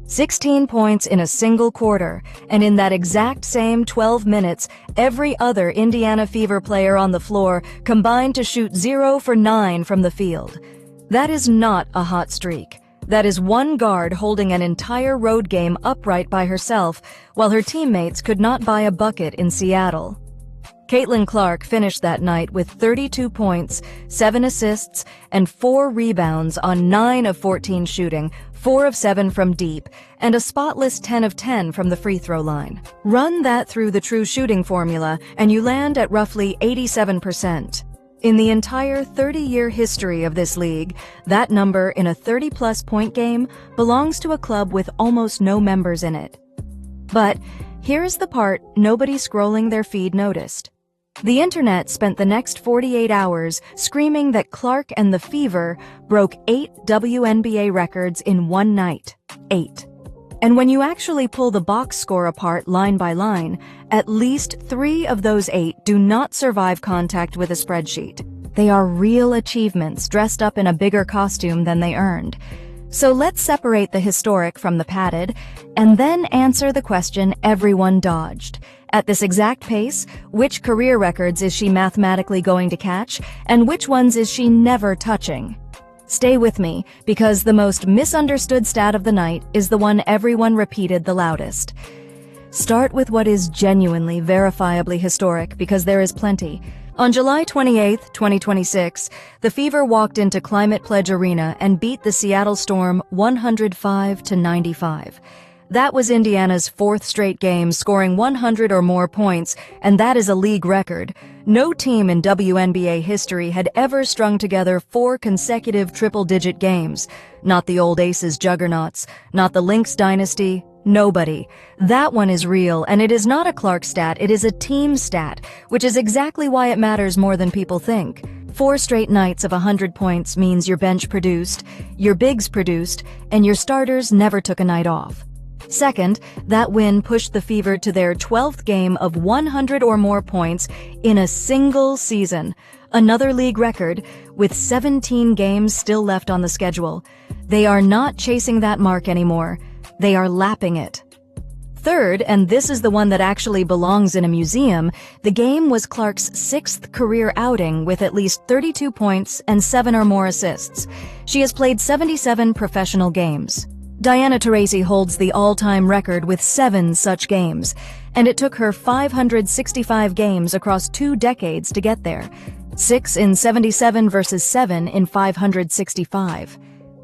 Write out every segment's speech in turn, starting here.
16 points in a single quarter, and in that exact same 12 minutes, every other Indiana Fever player on the floor combined to shoot 0 for 9 from the field. That is not a hot streak. That is one guard holding an entire road game upright by herself, while her teammates could not buy a bucket in Seattle. Caitlin Clark finished that night with 32 points, 7 assists, and 4 rebounds on 9 of 14 shooting, 4 of 7 from deep, and a spotless 10 of 10 from the free throw line. Run that through the true shooting formula, and you land at roughly 87%. In the entire 30-year history of this league, that number in a 30-plus point game belongs to a club with almost no members in it. But here's the part nobody scrolling their feed noticed. The internet spent the next 48 hours screaming that Clark and the Fever broke 8 WNBA records in one night. 8. And when you actually pull the box score apart line by line, at least 3 of those 8 do not survive contact with a spreadsheet. They are real achievements dressed up in a bigger costume than they earned. So let's separate the historic from the padded, and then answer the question everyone dodged. At this exact pace, which career records is she mathematically going to catch, and which ones is she never touching? Stay with me, because the most misunderstood stat of the night is the one everyone repeated the loudest. Start with what is genuinely, verifiably historic, because there is plenty. On July 28, 2026, the Fever walked into Climate Pledge Arena and beat the Seattle Storm 105-95. That was Indiana's 4th straight game scoring 100 or more points, and that is a league record. No team in WNBA history had ever strung together 4 consecutive triple-digit games. Not the old Aces juggernauts, not the Lynx dynasty, nobody. That one is real, and it is not a Clark stat, it is a team stat, which is exactly why it matters more than people think. 4 straight nights of 100 points means your bench produced, your bigs produced, and your starters never took a night off. Second, that win pushed the Fever to their 12th game of 100 or more points in a single season. Another league record, with 17 games still left on the schedule. They are not chasing that mark anymore. They are lapping it. Third, and this is the one that actually belongs in a museum, the game was Clark's 6th career outing with at least 32 points and 7 or more assists. She has played 77 professional games. Diana Taurasi holds the all-time record with 7 such games, and it took her 565 games across 2 decades to get there. 6 in 77 versus 7 in 565.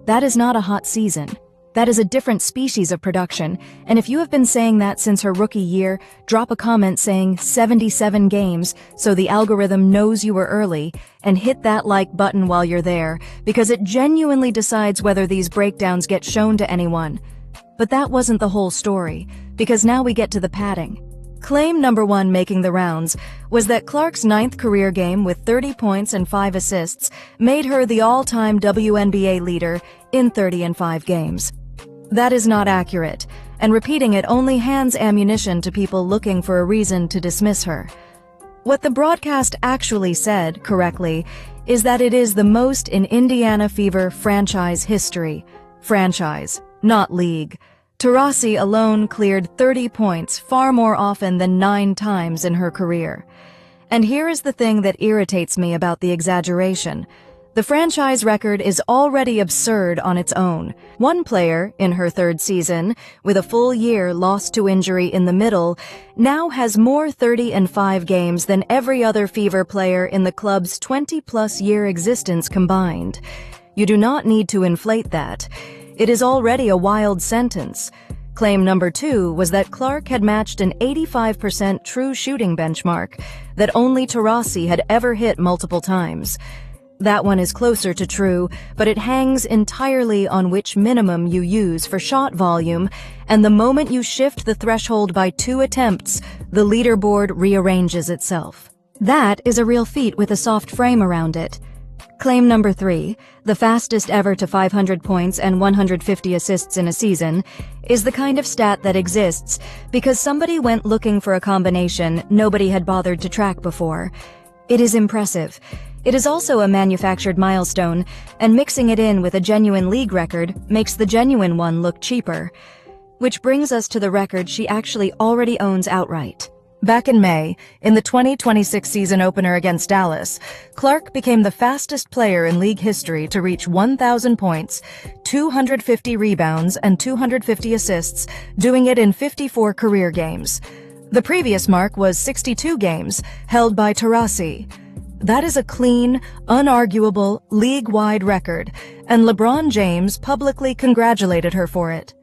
That is not a hot season. That is a different species of production, and if you have been saying that since her rookie year, drop a comment saying 77 games so the algorithm knows you were early, and hit that like button while you're there, because it genuinely decides whether these breakdowns get shown to anyone. But that wasn't the whole story, because now we get to the padding. Claim number 1 making the rounds was that Clark's 9th career game with 30 points and 5 assists made her the all-time WNBA leader in 30 and 5 games. That is not accurate, and repeating it only hands ammunition to people looking for a reason to dismiss her. What the broadcast actually said, correctly, is that it is the most in Indiana Fever franchise history. Franchise, not league. Taurasi alone cleared 30 points far more often than 9 times in her career. And here is the thing that irritates me about the exaggeration. The franchise record is already absurd on its own. One player, in her 3rd season, with a full year lost to injury in the middle, now has more 30 and 5 games than every other Fever player in the club's 20-plus year existence combined. You do not need to inflate that. It is already a wild sentence. Claim number 2 was that Clark had matched an 85% true shooting benchmark that only Taurasi had ever hit multiple times. That one is closer to true, but it hangs entirely on which minimum you use for shot volume, and the moment you shift the threshold by 2 attempts, the leaderboard rearranges itself. That is a real feat with a soft frame around it. Claim number 3, the fastest ever to 500 points and 150 assists in a season, is the kind of stat that exists because somebody went looking for a combination nobody had bothered to track before. It is impressive. It is also a manufactured milestone, and mixing it in with a genuine league record makes the genuine one look cheaper. Which brings us to the record she actually already owns outright. Back in May, in the 2026 season opener against Dallas, Clark became the fastest player in league history to reach 1,000 points, 250 rebounds, and 250 assists, doing it in 54 career games. The previous mark was 62 games, held by Taurasi. That is a clean, unarguable, league-wide record, and LeBron James publicly congratulated her for it.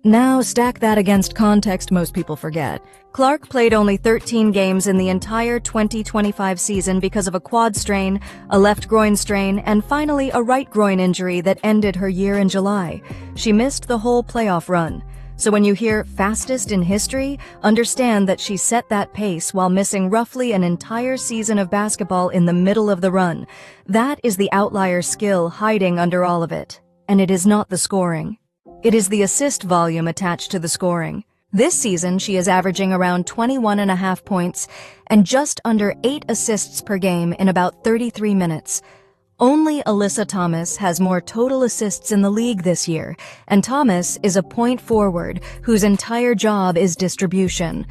Now stack that against context most people forget. Clark played only 13 games in the entire 2025 season because of a quad strain, a left groin strain, and finally a right groin injury that ended her year in July. She missed the whole playoff run. So when you hear fastest in history, understand that she set that pace while missing roughly an entire season of basketball in the middle of the run. That is the outlier skill hiding under all of it. And it is not the scoring. It is the assist volume attached to the scoring. This season, she is averaging around 21.5 points and just under 8 assists per game in about 33 minutes. Only Alyssa Thomas has more total assists in the league this year, and Thomas is a point forward whose entire job is distribution.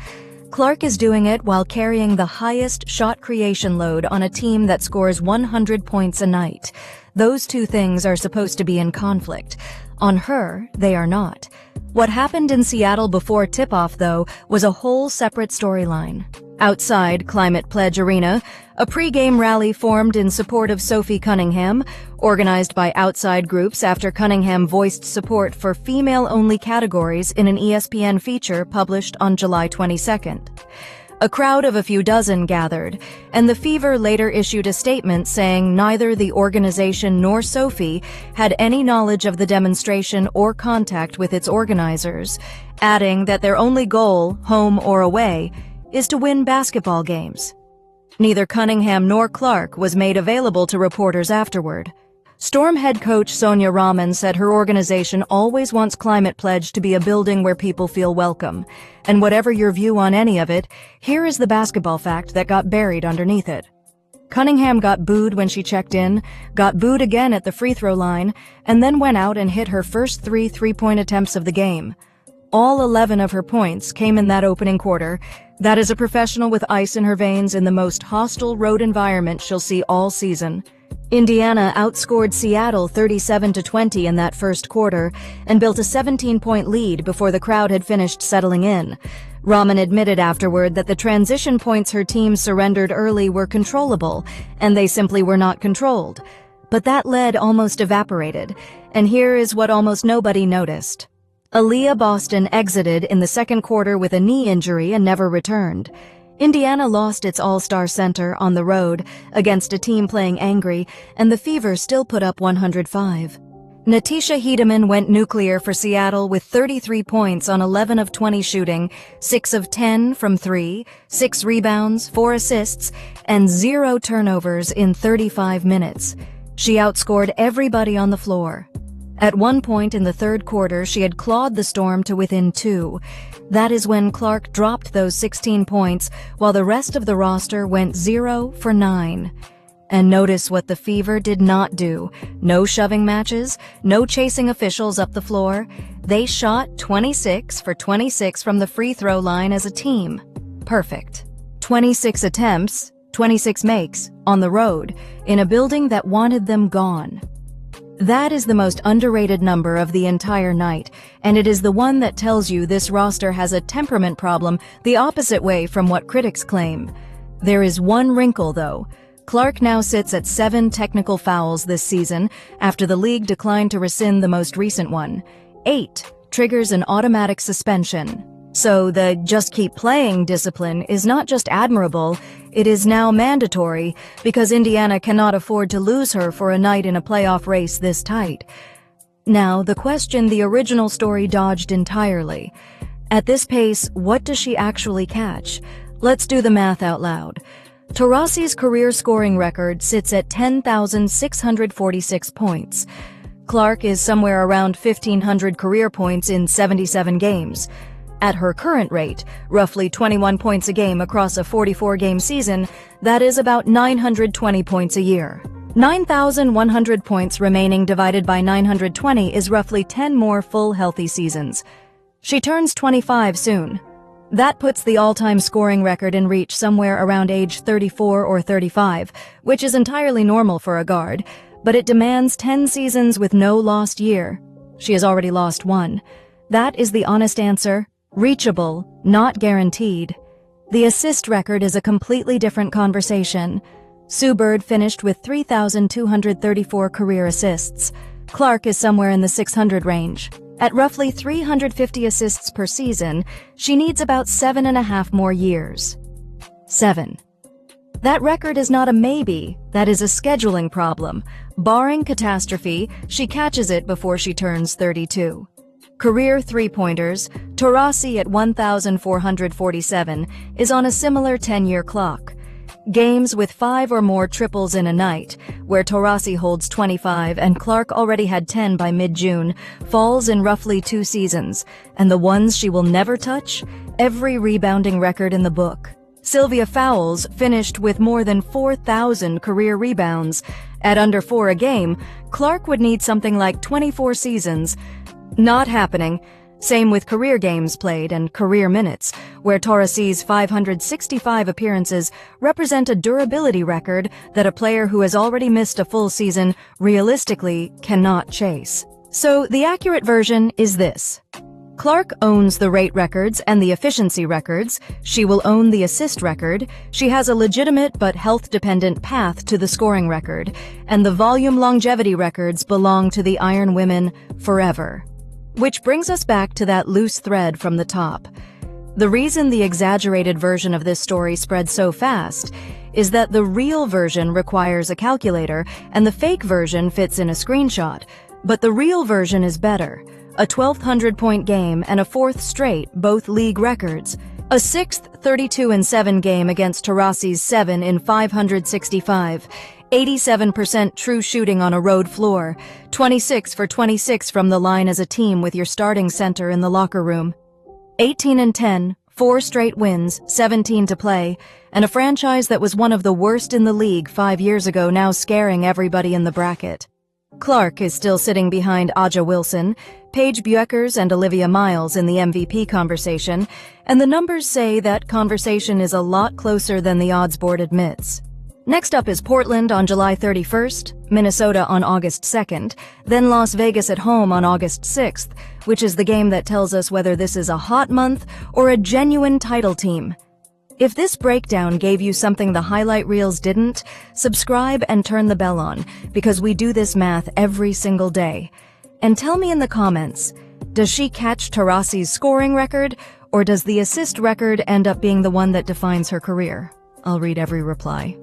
Clark is doing it while carrying the highest shot creation load on a team that scores 100 points a night. Those two things are supposed to be in conflict. On her, they are not. What happened in Seattle before tip-off, though, was a whole separate storyline. Outside Climate Pledge Arena, a pre-game rally formed in support of Sophie Cunningham, organized by outside groups after Cunningham voiced support for female-only categories in an ESPN feature published on July 22nd. A crowd of a few dozen gathered, and the Fever later issued a statement saying neither the organization nor Sophie had any knowledge of the demonstration or contact with its organizers, adding that their only goal, home or away, is to win basketball games. Neither Cunningham nor Clark was made available to reporters afterward. Storm head coach Sonia Rahman said her organization always wants Climate Pledge to be a building where people feel welcome. And whatever your view on any of it, here is the basketball fact that got buried underneath it. Cunningham got booed when she checked in, got booed again at the free throw line, and then went out and hit her first 3 three-point attempts of the game. All 11 of her points came in that opening quarter. That is a professional with ice in her veins in the most hostile road environment she'll see all season. Indiana outscored Seattle 37-20 in that first quarter and built a 17-point lead before the crowd had finished settling in. Rahman admitted afterward that the transition points her team surrendered early were controllable, and they simply were not controlled. But that lead almost evaporated, and here is what almost nobody noticed. Aliyah Boston exited in the second quarter with a knee injury and never returned. Indiana lost its all-star center on the road against a team playing angry, and the Fever still put up 105. Natisha Hiedeman went nuclear for Seattle with 33 points on 11 of 20 shooting, 6 of 10 from 3, 6 rebounds, 4 assists, and 0 turnovers in 35 minutes. She outscored everybody on the floor. At one point in the third quarter, she had clawed the Storm to within 2. That is when Clark dropped those 16 points, while the rest of the roster went 0 for 9. And notice what the Fever did not do. No shoving matches, no chasing officials up the floor. They shot 26 for 26 from the free throw line as a team. Perfect. 26 attempts, 26 makes, on the road, in a building that wanted them gone. That is the most underrated number of the entire night, and it is the one that tells you this roster has a temperament problem the opposite way from what critics claim. There is one wrinkle, though. Clark now sits at 7 technical fouls this season after the league declined to rescind the most recent one. 8 triggers an automatic suspension. So the just keep playing discipline is not just admirable, it is now mandatory because Indiana cannot afford to lose her for a night in a playoff race this tight. Now, the question the original story dodged entirely. At this pace, what does she actually catch? Let's do the math out loud. Taurasi's career scoring record sits at 10,646 points. Clark is somewhere around 1,500 career points in 77 games. At her current rate, roughly 21 points a game across a 44-game season, that is about 920 points a year. 9,100 points remaining divided by 920 is roughly 10 more full healthy seasons. She turns 25 soon. That puts the all-time scoring record in reach somewhere around age 34 or 35, which is entirely normal for a guard, but it demands 10 seasons with no lost year. She has already lost one. That is the honest answer. Reachable, not guaranteed. The assist record is a completely different conversation. Sue Bird finished with 3,234 career assists. Clark is somewhere in the 600 range. At roughly 350 assists per season, she needs about 7.5 more years. 7. That record is not a maybe, that is a scheduling problem. Barring catastrophe, she catches it before she turns 32. Career three-pointers, Taurasi at 1,447 is on a similar 10-year clock. Games with 5 or more triples in a night, where Taurasi holds 25 and Clark already had 10 by mid-June, falls in roughly 2 seasons, and the ones she will never touch, every rebounding record in the book. Sylvia Fowles finished with more than 4,000 career rebounds. At under 4 a game, Clark would need something like 24 seasons. Not happening. Same with career games played and career minutes, where Taurasi's 565 appearances represent a durability record that a player who has already missed a full season realistically cannot chase. So the accurate version is this. Clark owns the rate records and the efficiency records. She will own the assist record. She has a legitimate but health-dependent path to the scoring record. And the volume longevity records belong to the Iron Women forever. Which brings us back to that loose thread from the top. The reason the exaggerated version of this story spread so fast is that the real version requires a calculator and the fake version fits in a screenshot. But the real version is better. A 1,200-point game and a 4th straight, both league records. A 6th 32-7 game against Taurasi's 7 in 565. 87% true shooting on a road floor, 26 for 26 from the line as a team with your starting center in the locker room. 18-10, 4 straight wins, 17 to play, and a franchise that was one of the worst in the league 5 years ago now scaring everybody in the bracket. Clark is still sitting behind Aja Wilson, Paige Bueckers, and Olivia Miles in the MVP conversation, and the numbers say that conversation is a lot closer than the odds board admits. Next up is Portland on July 31st, Minnesota on August 2nd, then Las Vegas at home on August 6th, which is the game that tells us whether this is a hot month or a genuine title team. If this breakdown gave you something the highlight reels didn't, subscribe and turn the bell on, because we do this math every single day. And tell me in the comments, does she catch Taurasi's scoring record, or does the assist record end up being the one that defines her career? I'll read every reply.